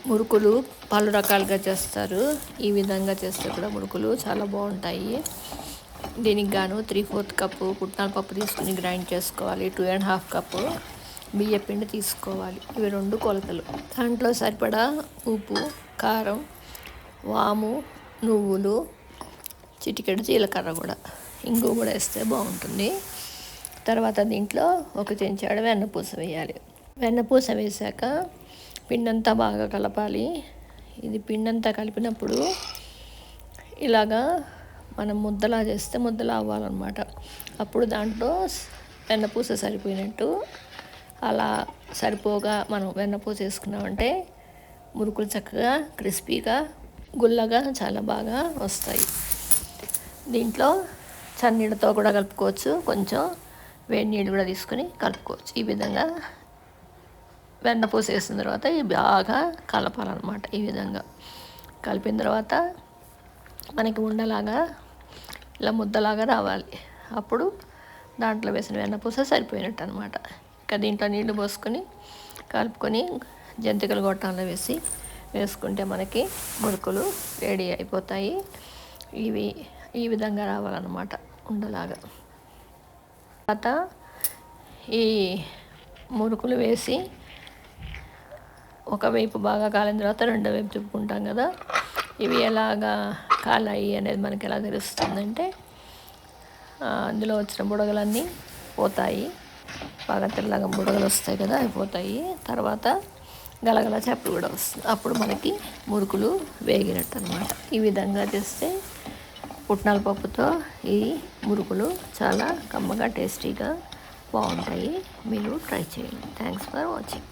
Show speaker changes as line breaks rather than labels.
మురుకులు పలు రకాలుగా చేస్తారు. ఈ విధంగా చేస్తే కూడా మురుకులు చాలా బాగుంటాయి. దీనికి గాను 3/4 కప్పు పుట్నాల పప్పు తీసుకుని గ్రైండ్ చేసుకోవాలి. 2.5 కప్పు బియ్య పిండి తీసుకోవాలి. ఇవి 2 కొలతలు. దాంట్లో సరిపడా ఉప్పు, కారం, వాము, నువ్వులు, చిటికెడు జీలకర్ర కూడా, ఇంగు కూడా వేస్తే బాగుంటుంది. తర్వాత దీంట్లో 1 చెంచాడు వెన్నపూస వేయాలి. వెన్నపూస వేసాక పిండంతా బాగా కలపాలి. ఇది పిండంతా కలిపినప్పుడు ఇలాగా మనం ముద్దలా చేస్తే ముద్దలా అవ్వాలన్నమాట. అప్పుడు దాంట్లో వెన్నపూస సరిపోయినట్టు. అలా సరిపోగా మనం వెన్నపూస వేసుకున్నామంటే మురుకులు చక్కగా క్రిస్పీగా గుల్లగా చాలా బాగా వస్తాయి. దీంట్లో చన్నీళ్ళతో కూడా కలుపుకోవచ్చు. కొంచెం వేడి నీళ్ళు కూడా తీసుకొని కలుపుకోవచ్చు. ఈ విధంగా వెన్నపూస వేసిన తర్వాత ఇవి బాగా కలపాలన్నమాట. ఈ విధంగా కలిపిన తర్వాత మనకి ఉండలాగా ఇలా ముద్దలాగా రావాలి. అప్పుడు దాంట్లో వేసిన వెన్నపూస సరిపోయినట్టు అనమాట. ఇక దీంట్లో నీళ్లు పోసుకొని కలుపుకొని జంతికలు గొట్టంలో వేసుకుంటే మనకి మురుకులు రెడీ అయిపోతాయి. ఇవి ఈ విధంగా రావాలన్నమాట ఉండలాగా. తర్వాత ఈ మురుకులు వేసి ఒకవైపు బాగా కాలిన తర్వాత రెండో వైపు తిప్పుకుంటాం కదా. ఇవి ఎలాగా కాలాయి అనేది మనకి ఎలా తెలుస్తుందంటే అందులో వచ్చిన బుడగలన్నీ పోతాయి. బాగా తెల్లగా బుడగలు వస్తాయి కదా, అవి పోతాయి. తర్వాత గలగల చెప్పులు కూడా వస్తుంది. అప్పుడు మనకి మురుకులు వేగినట్టు అనమాట. ఈ విధంగా చేస్తే పుట్నాల పప్పుతో ఈ మురుకులు చాలా కమ్మగా టేస్టీగా బాగుంటాయి. మీరు ట్రై చేయండి. Thanks for watching.